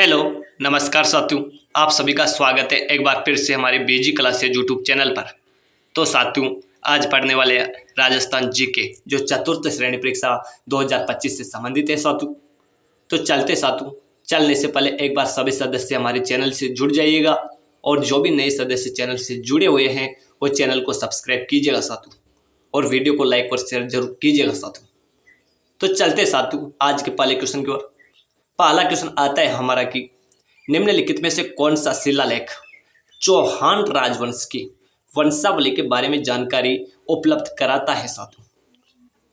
Hello नमस्कार साथियों, आप सभी का स्वागत है एक बार फिर से हमारे बीजी क्लासेज यूट्यूब चैनल पर। तो साथियों, आज पढ़ने वाले राजस्थान जीके जो चतुर्थ श्रेणी परीक्षा 2025 से संबंधित है साथियों। तो चलते साथियों, चलने से पहले एक बार सभी सदस्य हमारे चैनल से जुड़ जाइएगा और जो भी नए सदस्य चैनल से जुड़े हुए हैं वो चैनल को सब्सक्राइब कीजिएगा साथियों, और वीडियो को लाइक और शेयर जरूर कीजिएगा साथियों। तो चलते साथियों आज के पहले क्वेश्चन की ओर। पहला क्वेश्चन आता है हमारा कि निम्नलिखित में से कौन सा शिलालेख चौहान राजवंश की वंशावली के बारे में जानकारी उपलब्ध कराता है साथियों।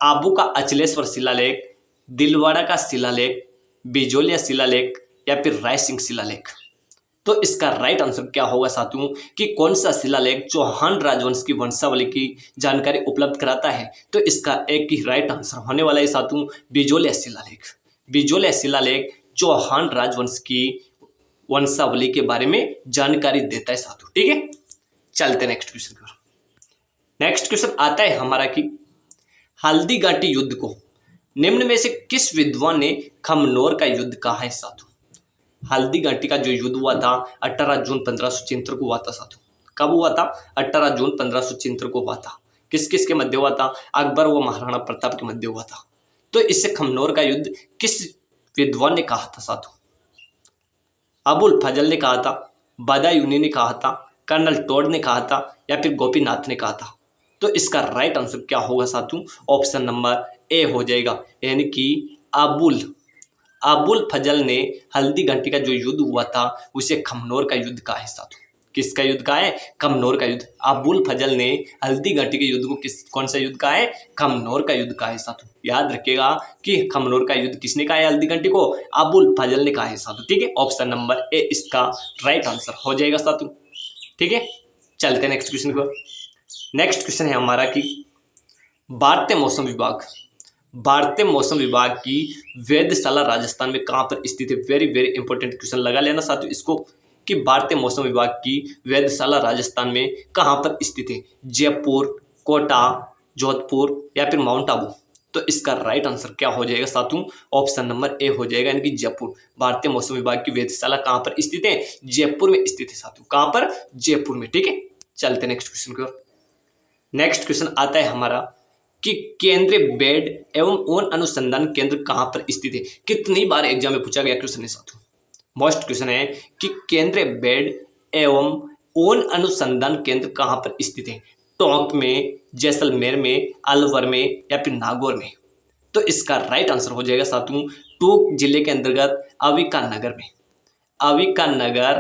आबू का अचलेश्वर शिलालेख, दिलवाड़ा का शिलालेख, बिजोलिया शिलालेख या फिर रायसिंह शिलालेख। तो इसका राइट आंसर क्या होगा साथियों कि कौन सा शिलालेख चौहान राजवंश की वंशावली की जानकारी उपलब्ध कराता है। तो इसका एक ही राइट आंसर होने वाला है साथियों, बिजोलिया शिलालेख। बिजोलिया शिलालेख चौहान राजवंश की वंशावली के बारे में जानकारी देता है साथियों। ठीक है, चलते नेक्स्ट क्वेश्चन पर। नेक्स्ट क्वेश्चन आता है हमारा कि हल्दी घाटी युद्ध को निम्न में से किस विद्वान ने खमनोर का युद्ध कहा है साथियों। हल्दी घाटी का जो युद्ध हुआ था 18 जून 1576 को हुआ था साथियों। कब हुआ था? 18 जून 1576 को हुआ था। किस किस के मध्य हुआ था? अकबर व महाराणा प्रताप के मध्य हुआ था। तो इससे खमनोर का युद्ध किस विद्वान ने कहा था साथियों? अबुल फजल ने कहा था, बदायूनी ने कहा था, कर्नल टोड ने कहा था या फिर गोपीनाथ ने कहा था। तो इसका राइट आंसर क्या होगा साथियों? ऑप्शन नंबर ए हो जाएगा, यानी कि अबुल फजल ने हल्दी घाटी का जो युद्ध हुआ था उसे खमनोर का युद्ध कहा है साथियों। किसका युद्ध कहा है? खमनोर का युद्ध। अबुल फजल ने हल्दी घाटी के युद्ध को कौन सा युद्ध कहा है? खमनोर का युद्ध कहा है साथियों। याद रखिएगा कि खमनोर का युद्ध किसने कहा है हल्दी घाटी को? अबुल फजल ने कहा है साथियों। ठीक है, ऑप्शन नंबर ए इसका राइट आंसर हो जाएगा साथियों। ठीक है, चलते नेक्स्ट क्वेश्चन को। नेक्स्ट क्वेश्चन है हमारा कि भारतीय मौसम विभाग की वेधशाला राजस्थान में कहाँ पर स्थित है। वेरी वेरी इंपॉर्टेंट क्वेश्चन लगा लेना साथियों इसको कि भारतीय मौसम विभाग की वेधशाला राजस्थान में कहाँ पर स्थित है। जयपुर, कोटा, जोधपुर या फिर माउंट आबू। तो इसका राइट आंसर क्या हो जाएगा साथियों? ऑप्शन नंबर ए हो जाएगा, यानी कि जयपुर। भारतीय मौसम विभाग की वेधशाला कहाँ पर स्थित है? जयपुर में स्थित है साथियों। कहाँ पर? जयपुर में। ठीक है, चलते नेक्स्ट क्वेश्चन की ओर। नेक्स्ट क्वेश्चन आता है हमारा कि केंद्रीय बेड एवं ऊन अनुसंधान केंद्र कहाँ पर स्थित है। कितनी बार एग्जाम में पूछा गया क्वेश्चन है साथियों। मोस्ट क्वेश्चन है कि केंद्रीय बेड एवं ऊन अनुसंधान केंद्र कहाँ पर स्थित है। टोंक में, जैसलमेर में, अलवर में या फिर नागौर में। तो इसका राइट आंसर हो जाएगा साथियों टोंक जिले के अंतर्गत अविका नगर में। अविका नगर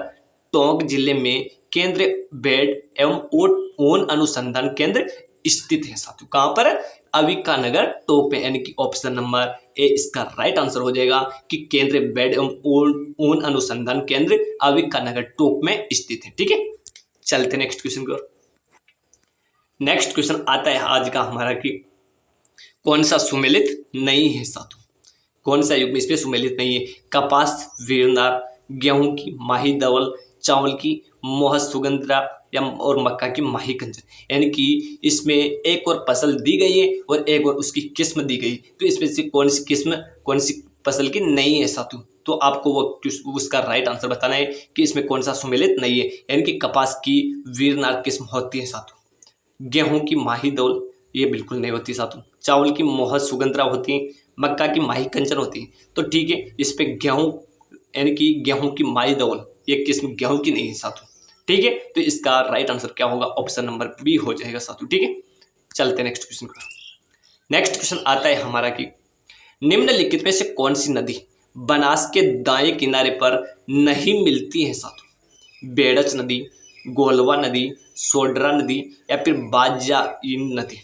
टोंक जिले में केंद्रीय बेड एवं ऊन अनुसंधान केंद्र स्थित है साथियों। कहां पर? अविका नगर टोंक में, यानी कि ऑप्शन नंबर ए इसका राइट आंसर हो जाएगा कि केंद्रीय बेड एवं ऊन अनुसंधान केंद्र अविका नगर टोंक में स्थित है। ठीक है, चलते नेक्स्ट क्वेश्चन की ओर। नेक्स्ट क्वेश्चन आता है आज का हमारा कि कौन सा सुमेलित नहीं है साथियों। कौन सा युग्म इसमें सुमेलित नहीं है? कपास वीरनार, गेहूं की माही धवल, चावल की मोह सुगंधरा या और मक्का की माही कंचन। यानी कि इसमें एक और फसल दी गई है और एक और उसकी किस्म दी गई। तो इसमें से कौन सी किस्म, कौन सी फसल की नहीं है साथियों? तो आपको वो उसका राइट आंसर बताना है कि इसमें कौन सा सुमेलित नहीं है। यानी कि कपास की वीरनार किस्म होती है साथियों, गेहूं की माही धवल ये बिल्कुल नहीं होती साथियों, चावल की मोह सुगंधरा होती है, मक्का की माही कंचन होती है। तो ठीक है, इस पे गेहूं यानी कि गेहूं की माही धवल ये किस्म गेहूं की नहीं है साथियों। ठीक है, तो इसका राइट आंसर क्या होगा? ऑप्शन नंबर बी हो जाएगा साथियों। ठीक है, चलते नेक्स्ट क्वेश्चन पर। नेक्स्ट क्वेश्चन आता है हमारा कि निम्नलिखित में से कौन सी नदी बनास के दाएं किनारे पर नहीं मिलती है साथियों। बेड़च नदी, गोलवा नदी, सोडरा नदी या फिर बाजाइन नदी।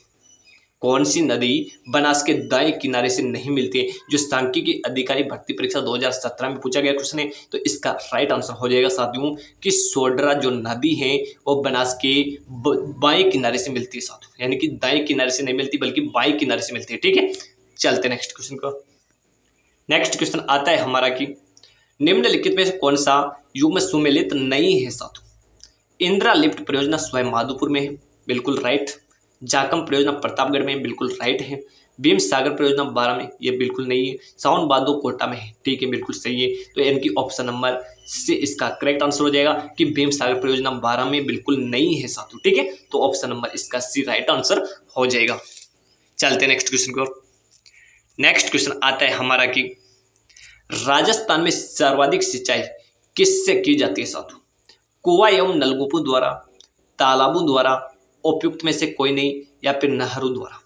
कौन सी नदी बनास के दाएं किनारे से नहीं मिलती है? जो सांख्यिकी अधिकारी भर्ती परीक्षा 2017 में पूछा गया क्वेश्चन है। तो इसका राइट आंसर हो जाएगा साथियों कि सोडरा जो नदी है वो बनास के बाएं किनारे से मिलती है साथियों, यानी कि दाएं किनारे से नहीं मिलती बल्कि बाएं किनारे से मिलती है। ठीक है, चलते नेक्स्ट क्वेश्चन को। नेक्स्ट क्वेश्चन आता है हमारा कि निम्नलिखित में से कौन सा युग्म सुमेलित नहीं है साथियों। इंदिरा लिफ्ट परियोजना स्वयं माधोपुर में है, बिल्कुल राइट। जाकम परियोजना प्रतापगढ़ में, बिल्कुल राइट है। भीम सागर परियोजना बारां में, ये बिल्कुल नहीं है। सावन भादो कोटा में है, ठीक है, बिल्कुल सही है। तो यानी कि ऑप्शन नंबर सी इसका करेक्ट आंसर हो जाएगा कि भीम सागर परियोजना बारां में बिल्कुल नहीं है साथियों, ठीक है। तो ऑप्शन नंबर इसका सी राइट आंसर हो जाएगा। चलते नेक्स्ट क्वेश्चन को। नेक्स्ट क्वेश्चन आता है हमारा कि राजस्थान में सर्वाधिक सिंचाई किससे की जाती है साथियों? कुआं एवं नलकूपों द्वारा, तालाबों द्वारा, उपयुक्त में से कोई नहीं, या फिर नहरों द्वारा।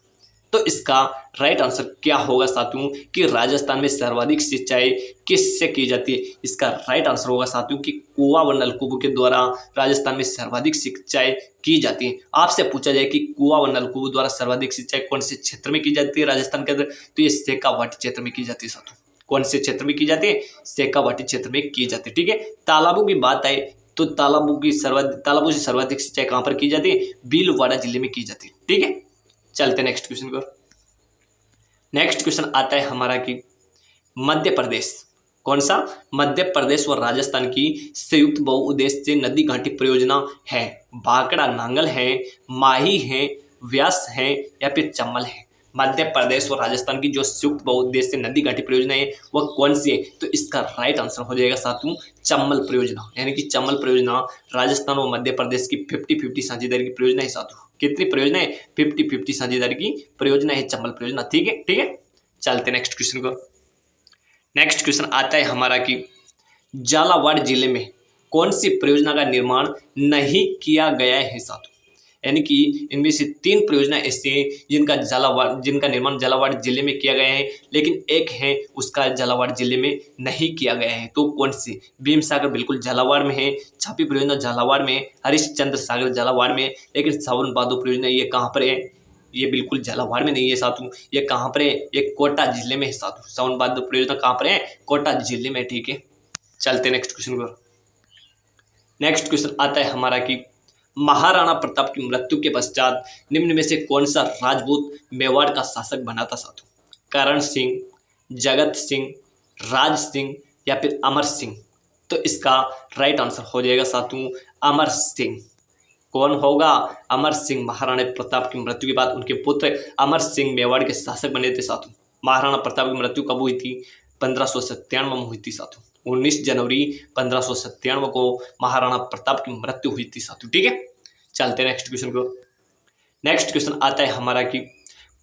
तो इसका राइट आंसर क्या होगा साथियों कि राजस्थान में सर्वाधिक सिंचाई किससे की जाती है? इसका राइट आंसर होगा साथियों कि कुआं व नलकूपों के द्वारा राजस्थान में सर्वाधिक सिंचाई की जाती है। आपसे पूछा जाए कि कुआं व नलकूपों द्वारा सर्वाधिक सिंचाई कौन से क्षेत्र में की जाती है राजस्थान के अंदर, तो ये शेखावाटी क्षेत्र में की जाती है साथियों। कौन से क्षेत्र में की जाती है? शेखावाटी क्षेत्र में की जाती है, ठीक है। तालाबों की बात आए तो तालाबों से सर्वाधिक सिंचाई कहां पर की जाती है? भीलवाड़ा जिले में की जाती है, ठीक है। चलते नेक्स्ट क्वेश्चन को। नेक्स्ट क्वेश्चन आता है हमारा कि मध्य प्रदेश, कौन सा? मध्य प्रदेश और राजस्थान की संयुक्त बहुउद्देश्य नदी घाटी परियोजना है। भाखड़ा नांगल है, माही है, व्यास है, या फिर चम्बल है। मध्य प्रदेश और राजस्थान की जो संयुक्त बहुउद्देश्य नदी घाटी परियोजना है वह कौन सी है? तो इसका राइट आंसर हो जाएगा साथियों चम्बल परियोजना। यानी कि चम्बल परियोजना राजस्थान और मध्य प्रदेश की 50-50 साझेदारी की परियोजना है साथियों। कितनी परियोजना है? 50-50 साझेदारी की परियोजना है चम्बल परियोजना, ठीक है, ठीक है। चलते नेक्स्ट क्वेश्चन को। नेक्स्ट क्वेश्चन आता है हमारा कि झालावाड़ जिले में कौन सी परियोजना का निर्माण नहीं किया गया है साथियों? यानी कि इनमें से 3 परियोजना ऐसी हैं जिनका निर्माण झालावाड़ जिले में किया गया है, लेकिन एक है उसका झालावाड़ जिले में नहीं किया गया है। तो कौन सी? भीम सागर बिल्कुल झालावाड़ में है, छापी परियोजना झालावाड़ में, हरिश्चंद्र सागर झालावाड़ में, लेकिन सावन भादो परियोजना ये कहाँ पर है? ये बिल्कुल झालावाड़ में नहीं है साथियों। ये कहाँ पर है? ये कोटा जिले में है साथियों। सावन भादो परियोजना कहाँ पर है? कोटा जिले में, ठीक है। चलते नेक्स्ट क्वेश्चन को। नेक्स्ट क्वेश्चन आता है हमारा कि महाराणा प्रताप की मृत्यु के पश्चात निम्न में से कौन सा राजपूत मेवाड़ का शासक बना था साथियों? करण सिंह, जगत सिंह, राज सिंह, या फिर अमर सिंह। तो इसका राइट आंसर हो जाएगा साथियों अमर सिंह। कौन होगा? अमर सिंह। महाराणा प्रताप की मृत्यु के बाद उनके पुत्र अमर सिंह मेवाड़ के शासक बने थे साथियों। महाराणा प्रताप की मृत्यु कब हुई थी? 1597 में हुई थी साथियों। 19 जनवरी 1597 को महाराणा प्रताप की मृत्यु हुई थी साथियों, ठीक है। चलते हैं नेक्स्ट क्वेश्चन को। नेक्स्ट क्वेश्चन आता है हमारा कि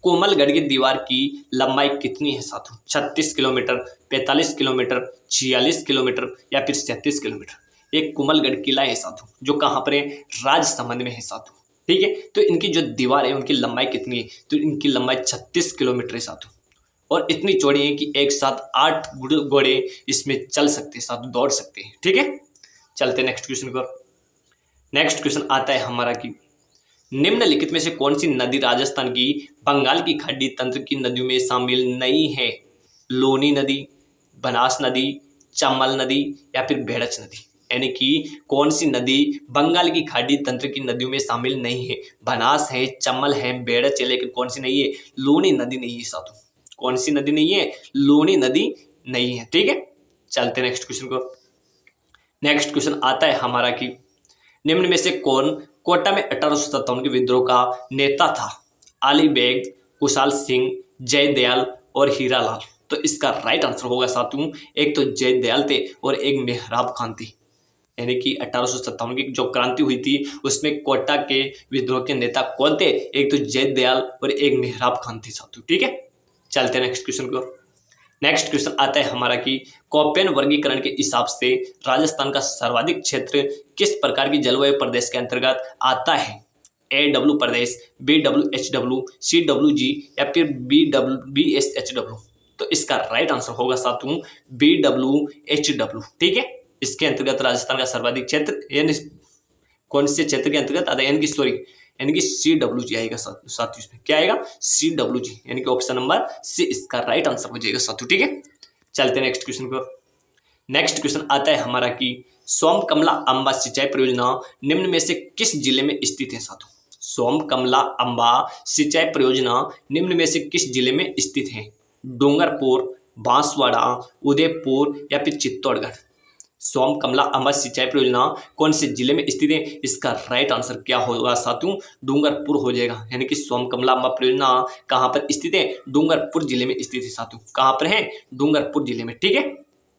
कोमलगढ़ की दीवार की लंबाई कितनी है साथियों? 36 किलोमीटर, 45 किलोमीटर, 46 किलोमीटर, या फिर 37 किलोमीटर। एक कोमलगढ़ किला है साथियों जो कहाँ पर है? राजसमंद में है साथियों, ठीक है। तो इनकी जो दीवार है उनकी लंबाई कितनी है? तो इनकी लंबाई 36 किलोमीटर है साथियों, और इतनी चौड़ी है कि एक साथ 8 घोड़े इसमें चल सकते हैं साथियों, दौड़ सकते हैं, ठीक है। चलते नेक्स्ट क्वेश्चन को। नेक्स्ट क्वेश्चन आता है हमारा कि निम्नलिखित में से कौन सी नदी राजस्थान की बंगाल की खाड़ी तंत्र की नदियों में शामिल नहीं है? लोनी नदी, बनास नदी, चंबल नदी, या फिर भेड़च नदी। यानी कि कौन सी नदी बंगाल की खाड़ी तंत्र की नदियों में शामिल नहीं है? बनास है, चंबल है, भेड़च है, लेकिन कौन सी नहीं है? लोनी नदी नहीं है साथियों। कौन सी नदी नहीं है? लोनी नदी नहीं है, ठीक है। चलते नेक्स्ट क्वेश्चन को। नेक्स्ट क्वेश्चन आता है हमारा कि निम्न में से कौन कोटा में 1857 के विद्रोह का नेता था? अली बेग, कुशाल सिंह, जयदयाल और हीरालाल। तो इसका राइट आंसर होगा साथियों एक तो जयदयाल थे और एक मेहराब खान थी। यानी कि 1857 की जो क्रांति हुई थी उसमें कोटा के विद्रोह के नेता कौन थे? एक तो जयदयाल और एक मेहराब खान थी साथियों, ठीक है। चलते हैं नेक्स्ट क्वेश्चन को। नेक्स्ट क्वेश्चन आता है हमारा कि कोपेन वर्गीकरण के हिसाब से राजस्थान का सर्वाधिक क्षेत्र किस प्रकार की जलवायु प्रदेश के अंतर्गत आता है? AW प्रदेश, BWHW, CWG, या फिर BSHW। तो इसका राइट आंसर होगा साथियों BWHW, ठीक है। इसके अंतर्गत राजस्थान का सर्वाधिक क्षेत्र यानी कौन से क्षेत्र के अंतर्गत आता है? यानी कि CWG आएगा साथियों। इसमें क्या आएगा? CWG, यानी कि ऑप्शन नंबर सी इसका राइट आंसर हो जाएगा साथियों, ठीक है। चलते हैं नेक्स्ट क्वेश्चन को। नेक्स्ट क्वेश्चन आता है हमारा कि सोम कमला अंबा सिंचाई परियोजना निम्न में से किस जिले में स्थित है साथियों? सोम कमला अंबा सिंचाई परियोजना निम्न में से किस जिले में स्थित है? डूंगरपुर, बांसवाड़ा, उदयपुर, या फिर चित्तौड़गढ़। सोमकमला अमर सिंचाई परियोजना कौन से जिले में स्थित है? इसका राइट आंसर क्या होगा साथियों? डूंगरपुर हो जाएगा। यानी कि सोमकमला अमर परियोजना कहाँ पर स्थित है? डूंगरपुर जिले में स्थित है साथियों। कहाँ पर है? डूंगरपुर जिले में। ठीक है,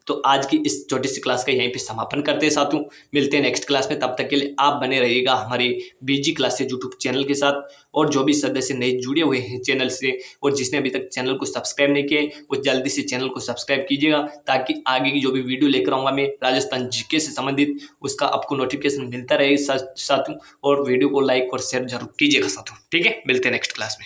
तो आज की इस छोटी सी क्लास का यहीं पे समापन करते हैं साथियों। मिलते हैं नेक्स्ट क्लास में, तब तक के लिए आप बने रहिएगा हमारे बीजी क्लासेस यूट्यूब चैनल के साथ। और जो भी सदस्य नए जुड़े हुए हैं चैनल से और जिसने अभी तक चैनल को सब्सक्राइब नहीं किया वो जल्दी से चैनल को सब्सक्राइब कीजिएगा, ताकि आगे की जो भी वीडियो लेकर आऊँगा मैं राजस्थान जीके से संबंधित, उसका आपको नोटिफिकेशन मिलता रहे साथियों। और वीडियो को लाइक और शेयर जरूर कीजिएगा साथियों। ठीक है, मिलते हैं नेक्स्ट क्लास में।